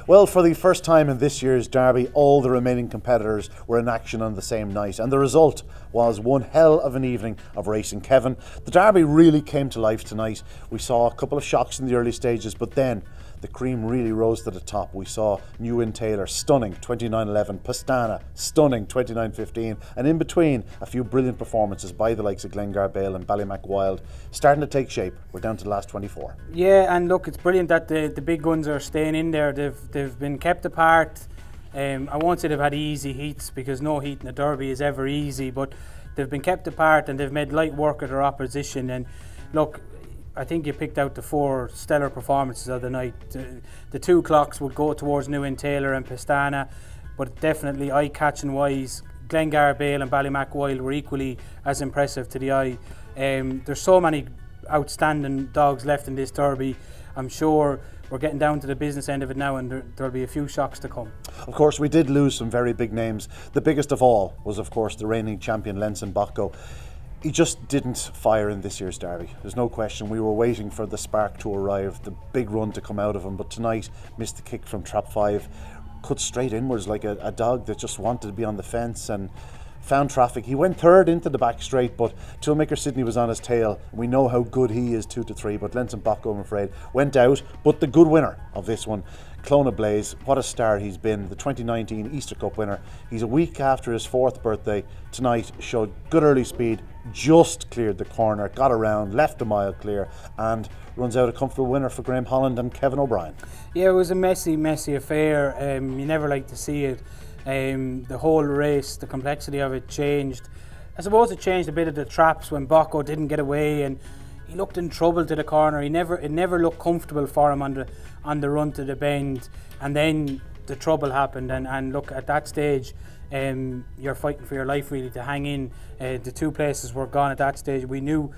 Well, for the first time in this year's Derby, all the remaining competitors were in action on the same night, and the result was one hell of an evening of racing. Kevin, the Derby really came to life tonight. We saw a couple of shocks in the early stages, but then the cream really rose to the top. We saw New In Taylor, stunning 29.11, Pastana, stunning 29.15, and in between a few brilliant performances by the likes of Glengar Bale and BALLYMAC Wild, starting to take shape. We're down to the last 24. Yeah, and look, it's brilliant that the big guns are staying in there. They've been kept apart. I won't say they've had easy heats, because no heat in the Derby is ever easy, but they've been kept apart and they've made light work of their opposition. And look, I think you picked out the four stellar performances of the night. The two clocks would go towards New In Taylor and Pastana, but definitely eye-catching wise, Glengar Bale and BALLYMAC Wild were equally as impressive to the eye. There's so many outstanding dogs left in this Derby. I'm sure we're getting down to the business end of it now, and there'll be a few shocks to come. Of course, we did lose some very big names. The biggest of all was, of course, the reigning champion Lenson Bocco. He just didn't fire in this year's Derby. There's no question. We were waiting for the spark to arrive, the big run to come out of him, but tonight missed the kick from trap 5, cut straight inwards like a dog that just wanted to be on the fence and found traffic. He went third into the back straight, but Toolmaker Sydney was on his tail. We know how good he is 2 to 3, but Lenson Bocco, I'm afraid, went out. But the good winner of this one, Clona Blaze, what a star he's been, the 2019 Easter Cup winner. He's a week after his 4th birthday. Tonight showed good early speed, just cleared the corner, got around, left a mile clear, and runs out a comfortable winner for Graham Holland and Kevin O'Brien. Yeah, it was a messy affair. You never like to see it. The whole race, the complexity of it changed. I suppose it changed a bit of the traps when Bocco didn't get away, and he looked in trouble to the corner. It never looked comfortable for him on the run to the bend, and then the trouble happened. And look, at that stage, you're fighting for your life really to hang in. The two places were gone at that stage. We knew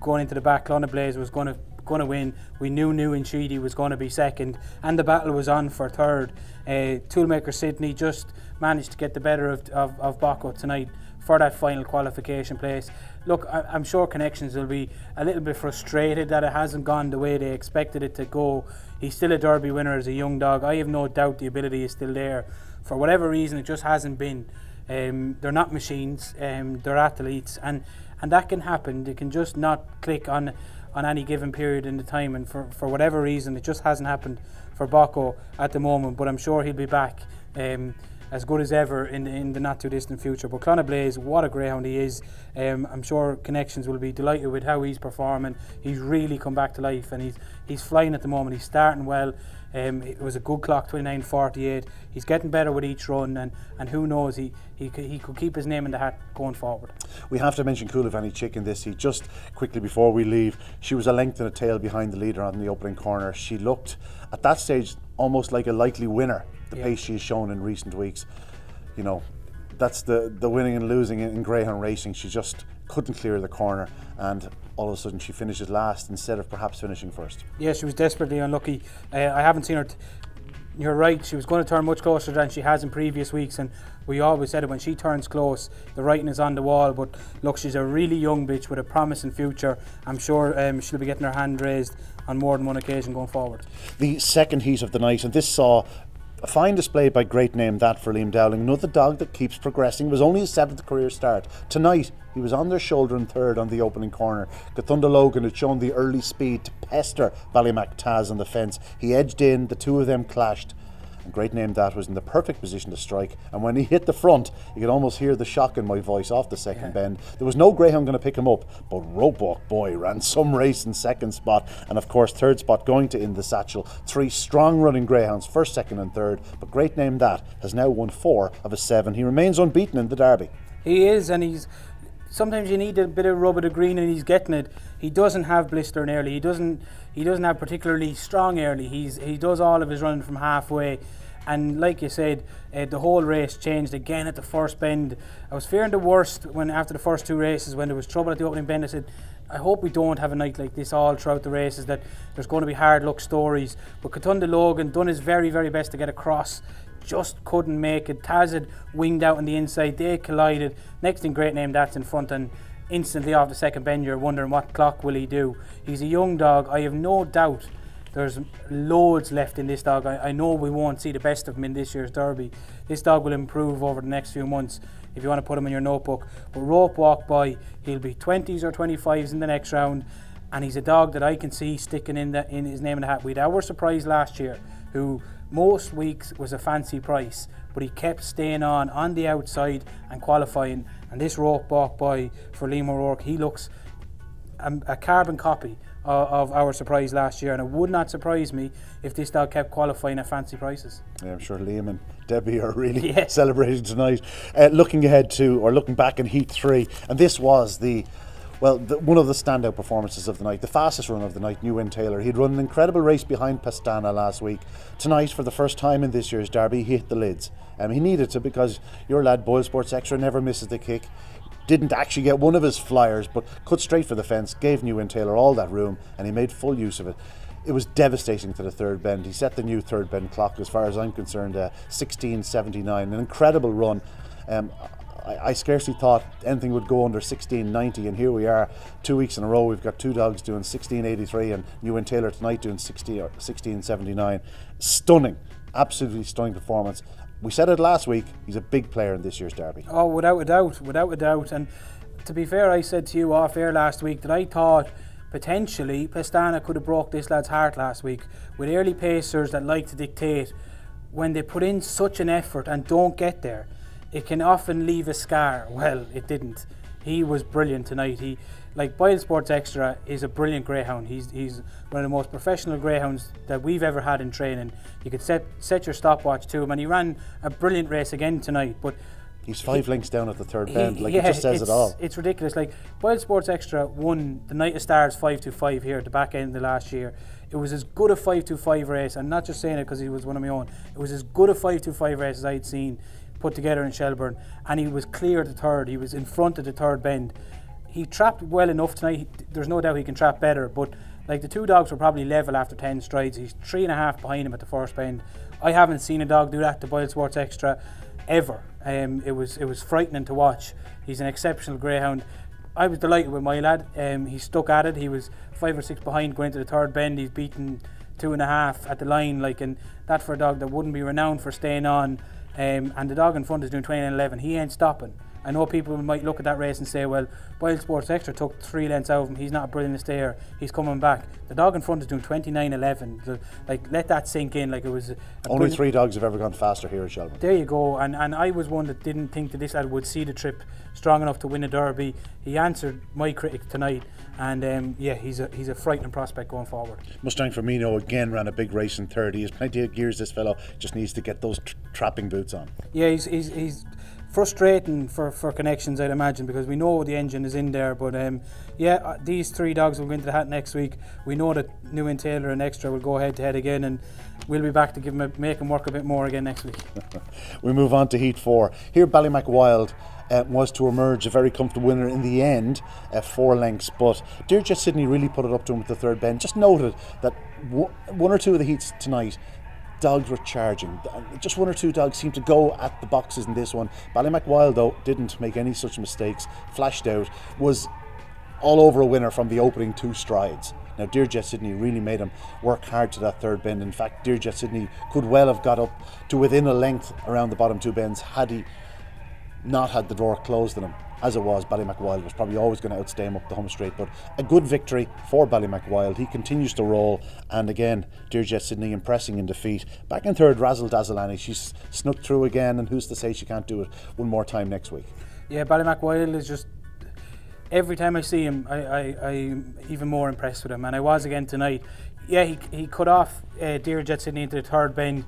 going into the back, Clona Blaze was going to win. We knew New In Sheedy was going to be second, and the battle was on for third. Toolmaker Sydney just managed to get the better of Bocco tonight for that final qualification place. Look, I'm sure Connections will be a little bit frustrated that it hasn't gone the way they expected it to go. He's still a Derby winner as a young dog. I have no doubt the ability is still there. For whatever reason, it just hasn't been. They're not machines, they're athletes, and that can happen. They can just not click on any given period in the time, and for whatever reason, it just hasn't happened for Bocco at the moment. But I'm sure he'll be back as good as ever in the not too distant future. But Clona Blaze, what a greyhound he is. I'm sure Connections will be delighted with how he's performing. He's really come back to life, and he's flying at the moment. He's starting well. It was a good clock, 29.48. He's getting better with each run, and who knows, he could keep his name in the hat going forward. We have to mention Coulivanny Chick in this. He just quickly before we leave, she was a length and a tail behind the leader on the opening corner. She looked at that stage almost like a likely winner. The pace she's shown in recent weeks, you know, that's the winning and losing in greyhound racing. She just couldn't clear the corner, and all of a sudden she finishes last instead of perhaps finishing first. Yeah, she was desperately unlucky. I haven't seen her. You're right, she was going to turn much closer than she has in previous weeks, and we always said it, when she turns close, the writing is on the wall. But look, she's a really young bitch with a promising future. I'm sure she'll be getting her hand raised on more than one occasion going forward. The second heat of the night, and this saw a fine display by Great Name That for Liam Dowling, another dog that keeps progressing. It was only his 7th career start. Tonight, he was on their shoulder in third on the opening corner. Gathunda Logan had shown the early speed to pester BALLYMAC Taz on the fence. He edged in, the two of them clashed, and Great Name That was in the perfect position to strike. And when he hit the front, you could almost hear the shock in my voice off the second bend. There was no greyhound going to pick him up, but Roebuck Boy ran some race in second spot, and of course third spot going to In the Satchel. 3 strong running greyhounds, first, second and third, but Great Name That has now won 4 of his 7. He remains unbeaten in the Derby. He is, and sometimes you need a bit of rub of the green, and he's getting it. He doesn't have blistering early. He doesn't have particularly strong early. He does all of his running from halfway, and like you said, the whole race changed again at the first bend. I was fearing the worst when after the first 2 races, when there was trouble at the opening bend. I said, I hope we don't have a night like this all throughout the races, that there's going to be hard luck stories. But Gathunda Logan done his very, very best to get across, just couldn't make it. Taz had winged out on the inside, they collided. Next thing, Great Name That's in front, and instantly off the second bend you're wondering what clock will he do. He's a young dog. I have no doubt There's loads left in this dog. I know we won't see the best of him in this year's Derby. This dog will improve over the next few months if you want to put him in your notebook. But rope walk by, he'll be 20s or 25s in the next round, and he's a dog that I can see sticking in his name in the hat. We had our surprise last year, who most weeks was a fancy price, but he kept staying on the outside and qualifying. And this rope walk by for Liam O'Rourke, he looks a carbon copy of our surprise last year, and it would not surprise me if this dog kept qualifying at fancy prices. Yeah, I'm sure Liam and Debbie are really celebrating tonight. Looking back in Heat 3, and this was one of the standout performances of the night, the fastest run of the night, New Taylor. He'd run an incredible race behind Pastana last week. Tonight, for the first time in this year's Derby, he hit the lids. He needed to, because your lad BoyleSports Extra never misses the kick. Didn't actually get one of his flyers, but cut straight for the fence, gave New Taylor all that room, and he made full use of it. It was devastating to the third bend. He set the new third bend clock, as far as I'm concerned, 16.79, an incredible run. I scarcely thought anything would go under 16.90, and here we are 2 weeks in a row. We've got two dogs doing 16.83 and New Taylor tonight doing 16.79. Stunning, absolutely stunning performance. We said it last week, he's a big player in this year's Derby. Oh, without a doubt. And to be fair, I said to you off air last week that I thought potentially Pastana could have broke this lad's heart last week. With early pacers that like to dictate, when they put in such an effort and don't get there, it can often leave a scar. Well, it didn't. He was brilliant tonight. BoyleSports Extra is a brilliant greyhound. He's one of the most professional greyhounds that we've ever had in training. You could set your stopwatch to him, and he ran a brilliant race again tonight. But he's 5 lengths down at the third bend. It just says it all. It's ridiculous. BoyleSports Extra won the Night of Stars 5-5 here at the back end of the last year. It was as good a 5-5 race, and not just saying it because he was one of my own. It was as good a 5-5 race as I'd seen put together in Shelburne, and he was clear the third. He was in front of the third bend. He trapped well enough tonight. There's no doubt he can trap better, but the two dogs were probably level after 10 strides. He's 3.5 behind him at the first bend. I haven't seen a dog do that to BoyleSports Extra ever. It was frightening to watch. He's an exceptional greyhound. I was delighted with my lad. He stuck at it. He was 5 or 6 behind going into the third bend. He's beaten 2.5 at the line, and that for a dog that wouldn't be renowned for staying on. And the dog in front is doing 29.11. He ain't stopping. I know people might look at that race and say, well, BoyleSports Extra took 3 lengths out of him. He's not a brilliant stayer. He's coming back. The dog in front is doing 29.11. Let that sink in. It was only 3 dogs have ever gone faster here at Shelburne. There you go. And I was one that didn't think that this lad would see the trip strong enough to win a Derby. He answered my critics tonight, and he's a frightening prospect going forward. Mustang Firmino again ran a big race in third. He has plenty of gears. This fellow just needs to get those trapping boots on. Yeah, he's frustrating for connections, I'd imagine, because we know the engine is in there. But these 3 dogs will go into the hat next week. We know that New Taylor and Extra will go head to head again, and we'll be back to make him work a bit more again next week. We move on to Heat 4. Here, BALLYMAC Wild was to emerge a very comfortable winner in the end, 4 lengths. But Dearjet Sydney really put it up to him with the third bend. Just noted that 1 or 2 of the heats tonight, dogs were charging. Just 1 or 2 dogs seemed to go at the boxes in this one. BALLYMAC Wild, though, didn't make any such mistakes, flashed out, was all over a winner from the opening 2 strides. Now, Dearjet Sydney really made him work hard to that third bend. In fact, Dearjet Sydney could well have got up to within a length around the bottom 2 bends had he not had the door closed on him. As it was, BALLYMAC Wild was probably always going to outstay him up the home straight, but a good victory for BALLYMAC Wild. He continues to roll, and again, Dearjet Sydney impressing in defeat. Back in third, Razzle Dazzle she's snuck through again, and who's to say she can't do it one more time next week? Yeah, BALLYMAC Wild is just, every time I see him, I'm even more impressed with him, and I was again tonight. Yeah, he cut off Dearjet Sydney into the third bend.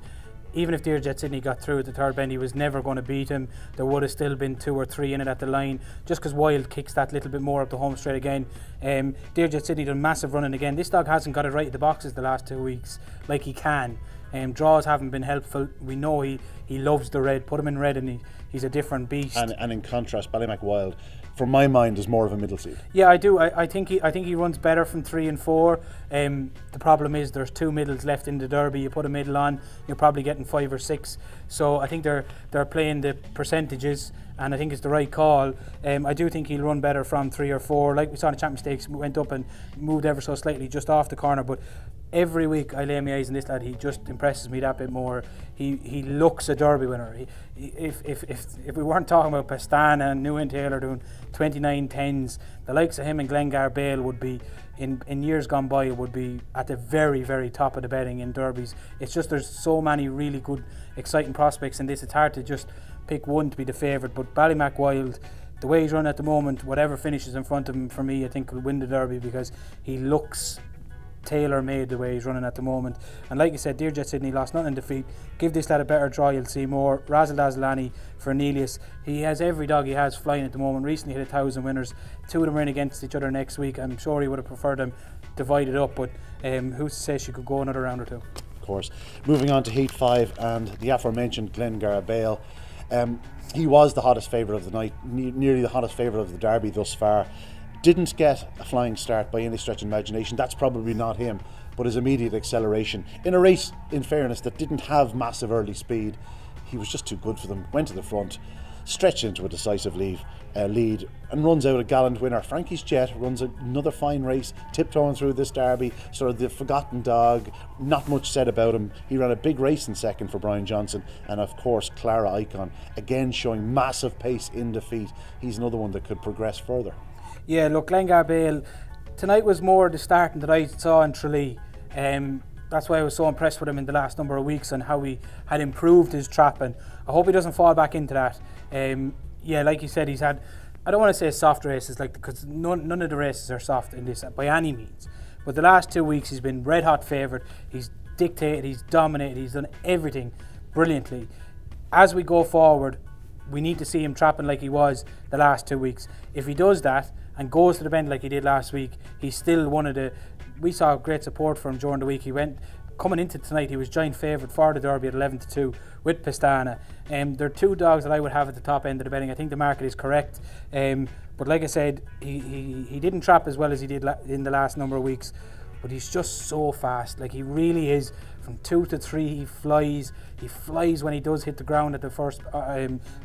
Even if Dearjet Sydney got through at the third bend, he was never going to beat him. There would have still been 2 or 3 in it at the line, just because Wild kicks that little bit more up the home straight again. Dearjet Sydney done massive running again. This dog hasn't got it right at the boxes the last 2 weeks, like he can. Draws haven't been helpful. We know he loves the red. Put him in red and he's a different beast. And in contrast, BALLYMAC Wild, from my mind, is more of a middle seed. Yeah, I do. I think he runs better from 3 and 4. The problem is there's 2 middles left in the Derby. You put a middle on, you're probably getting 5 or 6. So I think they're playing the percentages, and I think it's the right call. I do think he'll run better from 3 or 4. Like we saw in the Champions Stakes, went up and moved ever so slightly just off the corner, but every week I lay my eyes on this lad. He just impresses me that bit more. He looks a Derby winner. If we weren't talking about Pastana and New Taylor doing 29-10s, the likes of him and Glengar Bale would be, in years gone by, would be at the very, very top of the betting in Derbies. It's just there's so many really good, exciting prospects in this. It's hard to just pick one to be the favourite. But BALLYMAC Wild, the way he's run at the moment, whatever finishes in front of him, for me, I think will win the Derby, because he looks tailor-made the way he's running at the moment. And like you said, Dearjet Sydney lost nothing in defeat. Give this lad a better draw, you'll see more. Razzle Dazzle for Aurelius. He has every dog he has flying at the moment. Recently hit 1,000 winners. 2 of them are in against each other next week. I'm sure he would have preferred them divided up, but who's to say she could go another round or two? Of course. Moving on to Heat 5 and the aforementioned Glengar Bale. He was the hottest favourite of the night, nearly the hottest favourite of the Derby thus far. Didn't get a flying start by any stretch of imagination. That's probably not him, but his immediate acceleration in a race, in fairness, that didn't have massive early speed. He was just too good for them. Went to the front, stretched into a decisive lead, and runs out a gallant winner. Frankie's Jet runs another fine race, tiptoeing through this Derby, sort of the forgotten dog. Not much said about him. He ran a big race in second for Brian Johnson, and of course Clara Icon, again showing massive pace in defeat. He's another one that could progress further. Yeah, look, Glengar Bale, tonight was more the starting that I saw in Tralee. That's why I was so impressed with him in the last number of weeks and how he had improved his trapping. I hope he doesn't fall back into that. Yeah, like you said, he's had, I don't want to say soft races, because none of the races are soft in this by any means. But the last 2 weeks he's been red hot favourite. He's dictated, he's dominated, he's done everything brilliantly. As we go forward, we need to see him trapping like he was the last 2 weeks. If he does that and goes to the bend like he did last week, he's still one of the... We saw great support for him during the week. He went... Coming into tonight, he was giant favourite for the Derby at 11-2 with Pastana. There are 2 dogs that I would have at the top end of the betting. I think the market is correct. But like I said, he didn't trap as well as he did in the last number of weeks. But he's just so fast. Like, he really is. From 2 to 3, he flies. He flies when he does hit the ground at the first,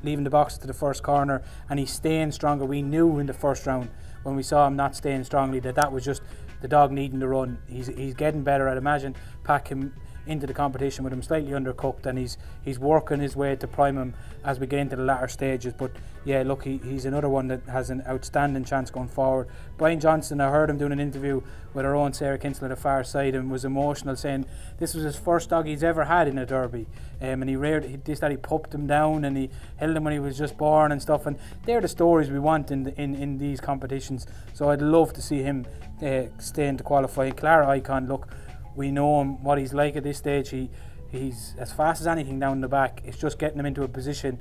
leaving the box to the first corner, and he's staying stronger. We knew in the first round when we saw him not staying strongly that was just the dog needing to run. He's getting better. I'd imagine pack him into the competition with him slightly undercooked, and he's working his way to prime him as we get into the latter stages. But yeah, look, he's another one that has an outstanding chance going forward. Brian Johnson, I heard him doing an interview with our own Sarah Kinsella at the far side, and was emotional, saying this was his first dog he's ever had in a Derby, and he pupped him down and he held him when he was just born and stuff, and they're the stories we want in these competitions. So I'd love to see him staying to qualify. Clara Icon, look, we know him, what he's like at this stage. He's as fast as anything down the back. It's just getting him into a position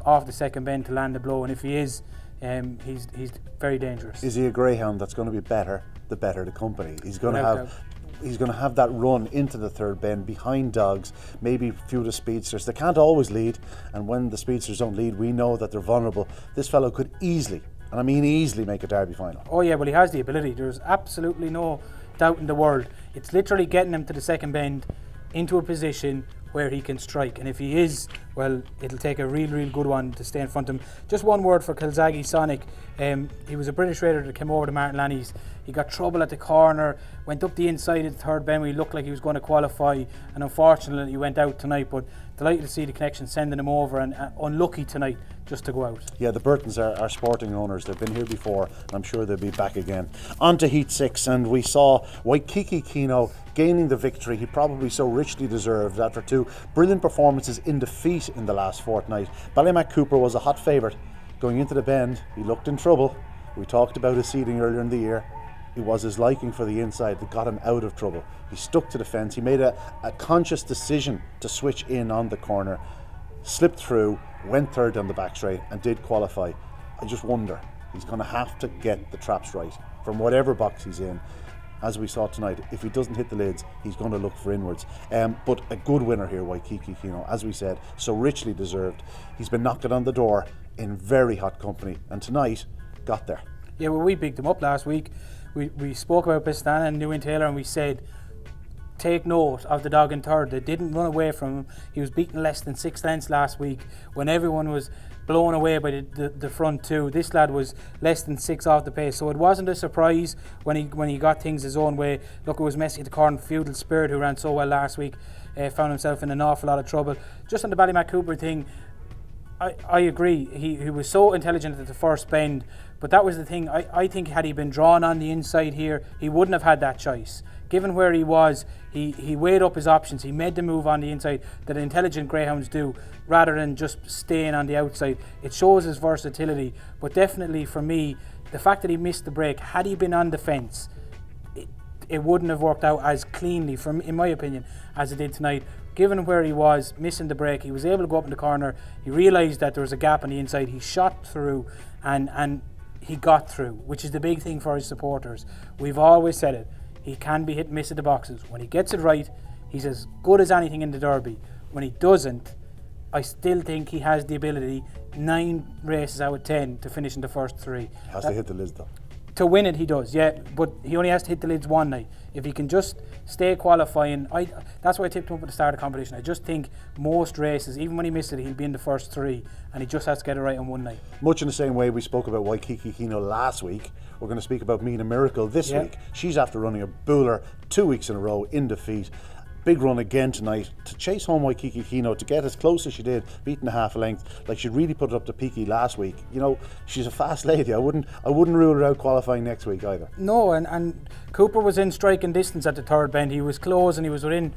off the second bend to land the blow, and if he is, he's very dangerous. Is he a Greyhound that's going to be better the better the company? He's going to have that run into the third bend behind dogs, maybe a few of the speedsters. They can't always lead, and when the speedsters don't lead, we know that they're vulnerable. This fellow could easily, and I mean easily, make a Derby final. Oh yeah, well, he has the ability. There's absolutely no doubt in the world. It's literally getting him to the second bend into a position where he can strike, and if he is, well, it'll take a real good one to stay in front of him. Just one word for Kilzaggy Sonic. He was a British raider that came over to Martin Lanny's. He got trouble at the corner, went up the inside of the third bend where he looked like he was going to qualify, and unfortunately he went out tonight. But delighted to see the connection sending him over, and unlucky tonight just to go out. Yeah, the Burtons are sporting owners. They've been here before, and I'm sure they'll be back again. On to Heat 6, and we saw Waikiki Kino gaining the victory he probably so richly deserved after 2 brilliant performances in defeat in the last fortnight. BALLYMAC Cooper was a hot favourite going into the bend. He looked in trouble. We talked about his seeding earlier in the year. It was his liking for the inside that got him out of trouble. He stuck to the fence. He made a conscious decision to switch in on the corner, slipped through, went third down the back straight, and did qualify. I just wonder, he's going to have to get the traps right from whatever box he's in. As we saw tonight, if he doesn't hit the lids, he's going to look for inwards. But a good winner here, Waikiki Kino, as we said, so richly deserved. He's been knocking on the door in very hot company, and tonight got there. Yeah, well, we picked him up last week. We spoke about Pastana and New Taylor, and we said, take note of the dog in third. They didn't run away from him. He was beaten less than 6 lengths last week when everyone was blown away by the front two. This lad was less than 6 off the pace, so it wasn't a surprise when he got things his own way. Look, it was Messy at the corner. Feudal Spirit, who ran so well last week, found himself in an awful lot of trouble. Just on the BALLYMAC Cooper thing, I agree. He was so intelligent at the first bend, but that was the thing. I think had he been drawn on the inside here, he wouldn't have had that choice. Given where he was, he weighed up his options. He made the move on the inside that intelligent greyhounds do, rather than just staying on the outside. It shows his versatility, but definitely for me, the fact that he missed the break, had he been on the fence, it wouldn't have worked out as cleanly, in my opinion, as it did tonight. Given where he was, missing the break, he was able to go up in the corner. He realised that there was a gap on the inside. He shot through and he got through, which is the big thing for his supporters. We've always said it. He can be hit and miss at the boxes. When he gets it right, he's as good as anything in the Derby. When he doesn't, I still think he has the ability, 9 races out of 10, to finish in the first 3. Has to hit the lids though. To win it, he does, yeah, but he only has to hit the lids one night. If he can just stay qualifying, that's why I tipped him up at the start of the competition. I just think most races, even when he misses it, he'll be in the first 3, and he just has to get it right on one night. Much in the same way we spoke about Waikiki Kino last week, we're going to speak about Mina Miracle this week. She's after running a bowler 2 weeks in a row in defeat. Big run again tonight to chase home Waikiki Kino, to get as close as she did, beating a half a length. Like, she really put it up to Peaky last week. You know, she's a fast lady. I wouldn't rule her out qualifying next week either. No, and Cooper was in striking distance at the third bend. He was close, and he was within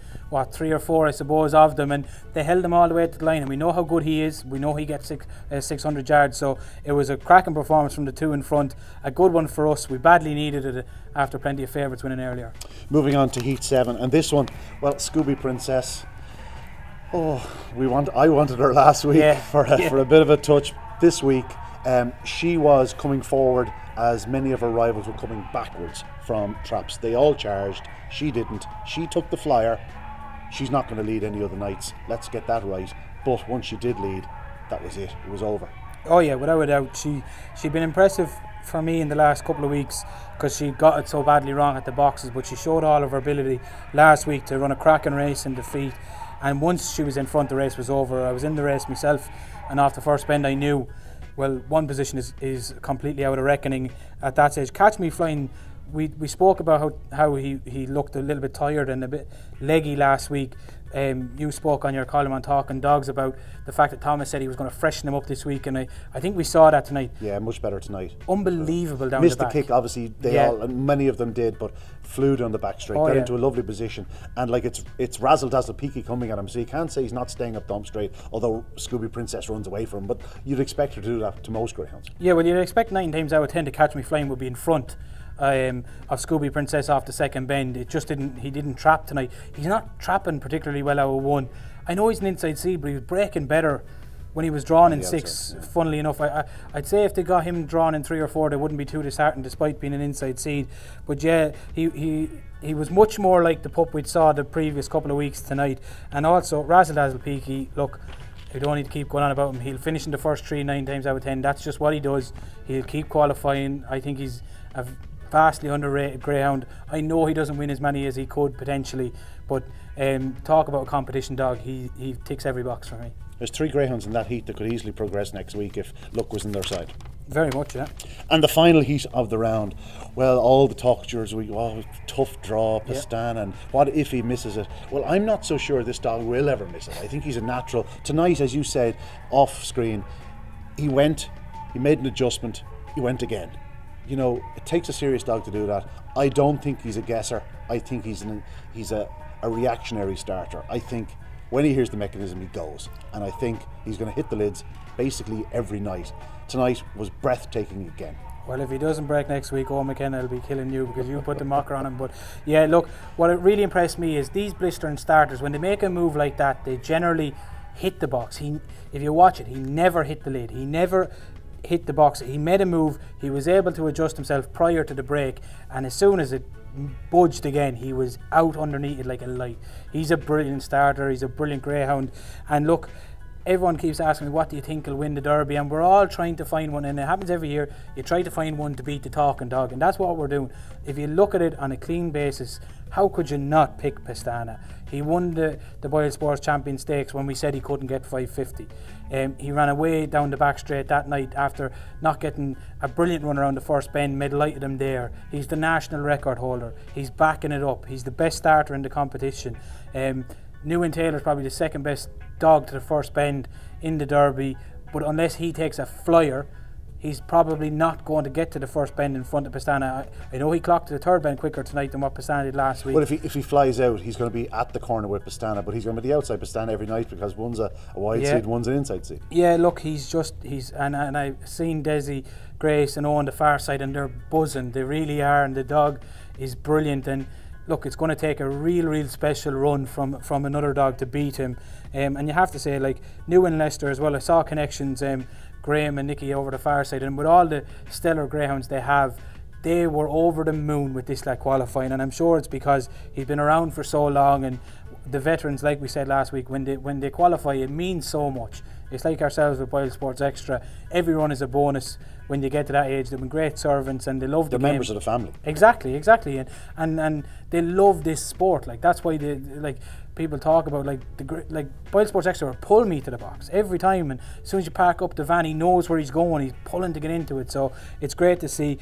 3 or 4, I suppose, of them, and they held him all the way to the line. And we know how good he is. We know he gets 600 yards. So it was a cracking performance from the two in front. A good one for us. We badly needed it after plenty of favourites winning earlier. Moving on to Heat 7, and this one, well, Scooby Princess. Oh, I wanted her last week for a bit of a touch. This week, she was coming forward as many of her rivals were coming backwards from traps. They all charged. She didn't. She took the flyer. She's not going to lead any other nights. Let's get that right. But once she did lead, that was it. It was over. Oh yeah, without a doubt. She'd been impressive for me in the last couple of weeks, because she got it so badly wrong at the boxes, but she showed all of her ability last week to run a cracking race in defeat. And once she was in front, the race was over. I was in the race myself, and off the first bend I knew, well, one position is completely out of reckoning at that stage. Catch Me Flying, we spoke about how he looked a little bit tired and a bit leggy last week. You spoke on your column on Talking Dogs about the fact that Thomas said he was going to freshen him up this week, and I think we saw that tonight. Yeah, much better tonight. Unbelievable down Missed the back. Missed the kick, obviously, many of them did, but flew down the back straight, got into a lovely position, and like it's razzle dazzle peaky coming at him, so you can't say he's not staying up dump straight, although Scooby Princess runs away from him, but you'd expect her to do that to most greyhounds. Yeah, well, you'd expect 9 times out of 10 to Catch Me Flying would be in front of Scooby Princess off the second bend. He didn't trap tonight. He's not trapping particularly well out of 1. I know he's an inside seed, but he was breaking better when he was drawn in 6, funnily enough. I'd say if they got him drawn in 3 or 4, they wouldn't be too disheartened despite being an inside seed. But yeah, he was much more like the pup we saw the previous couple of weeks tonight. And also, Razzle Dazzle Peaky, look, we don't need to keep going on about him. He'll finish in the first 3 9 times out of 10. That's just what he does. He'll keep qualifying. I think he's a vastly underrated greyhound. I know he doesn't win as many as he could potentially, but talk about a competition dog, he ticks every box for me. There's 3 greyhounds in that heat that could easily progress next week if luck was on their side. Very much, yeah. And the final heat of the round, well, all the talk during the week, tough draw, Pastan, and what if he misses it? Well, I'm not so sure this dog will ever miss it. I think he's a natural. Tonight, as you said, off screen, he made an adjustment, he went again. You know, it takes a serious dog to do that. I don't think he's a guesser. I think he's a reactionary starter. I think when he hears the mechanism, he goes. And I think he's going to hit the lids basically every night. Tonight was breathtaking again. Well, if he doesn't break next week, Owen McKenna will be killing you because you put the mocker on him. But yeah, look, what it really impressed me is these blistering starters, when they make a move like that, they generally hit the box. If you watch it, he never hit the lid. He never hit the box. He made a move. He was able to adjust himself prior to the break, and as soon as it budged again, he was out underneath it like a light. He's a brilliant starter. He's a brilliant greyhound. And look, everyone keeps asking me, what do you think will win the Derby? And we're all trying to find one, and it happens every year. You try to find one to beat the Talking Dog, and that's what we're doing. If you look at it on a clean basis, how could you not pick Pastana? He won the BoyleSports Champion Stakes when we said he couldn't get 550. He ran away down the back straight that night after not getting a brilliant run around the first bend, mid-lighted him there. He's the national record holder. He's backing it up. He's the best starter in the competition. Newen Taylor's probably the second best dog to the first bend in the Derby, but unless he takes a flyer, he's probably not going to get to the first bend in front of Pastana. I know he clocked to the third bend quicker tonight than what Pastana did last week. Well, if he flies out, he's going to be at the corner with Pastana, but he's going to be the outside Pastana every night because one's a wide seed, one's an inside seed. Yeah, look, and I've seen Desi, Grace and Owen the far side, and they're buzzing. They really are, and the dog is brilliant. And look, it's going to take a real special run from another dog to beat him. And you have to say, like, New and Leicester as well, I saw connections, Graham and Nicky over the far side, and with all the stellar greyhounds they have, they were over the moon with this qualifying, and I'm sure it's because he's been around for so long, and the veterans, like we said last week, when they qualify, it means so much. It's like ourselves with BoyleSports Extra. Every run is a bonus when you get to that age. They've been great servants and they love the game. They're members of the family. Exactly, and they love this sport. Like, that's why they people talk about BoyleSports Extra will pull me to the box every time, and as soon as you park up the van, he knows where he's going. He's pulling to get into it. So it's great to see.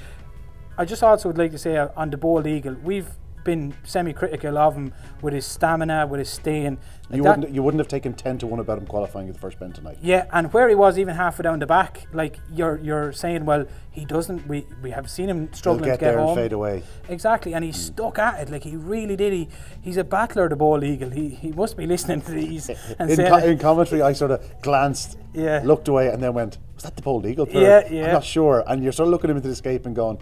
I just also would like to say on the Bold Eagle, we've been semi-critical of him with his stamina, with his staying. You wouldn't have taken 10-1 about him qualifying at the first bend tonight. Yeah, and where he was even halfway down the back, like you're saying, well, he doesn't. We have seen him struggling to get there home. And fade away. Exactly, and he stuck at it. Like, he really did. He's a battler, the Bold Eagle. He must be listening to these. And in commentary, I sort of glanced, looked away, and then went, "Was that the Bold Eagle third?" Yeah. I'm not sure. And you're sort of looking at him into the escape and going,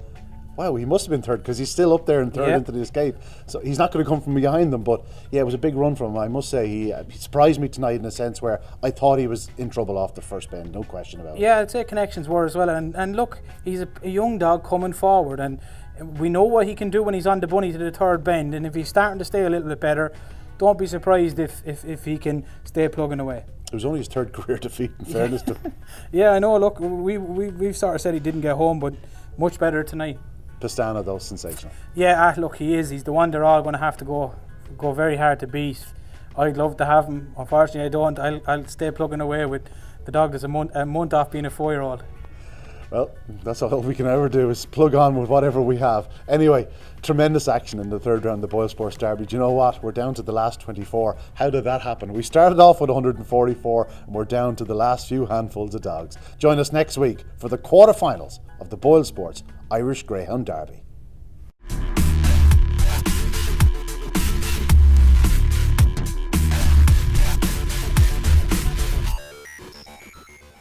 wow, he must have been third because he's still up there and third into the escape. So he's not going to come from behind them. But yeah, it was a big run from him. I must say he surprised me tonight in a sense where I thought he was in trouble off the first bend, no question about it. Yeah, I'd say connections were as well. And look, he's a young dog coming forward, and we know what he can do when he's on the bunny to the third bend. And if he's starting to stay a little bit better, don't be surprised if he can stay plugging away. It was only his third career defeat, in fairness to him. Yeah, I know. Look, we've sort of said he didn't get home, but much better tonight. Pastana, though, sensational. Yeah, look, he is. He's the one they're all going to have to go very hard to beat. I'd love to have him. Unfortunately, I don't. I'll stay plugging away with the dog that's a month off being a 4-year-old. Well, that's all we can ever do is plug on with whatever we have. Anyway, tremendous action in the third round of the BoyleSports Derby. Do you know what? We're down to the last 24. How did that happen? We started off with 144 and we're down to the last few handfuls of dogs. Join us next week for the quarterfinals of the BoyleSports Irish Greyhound Derby.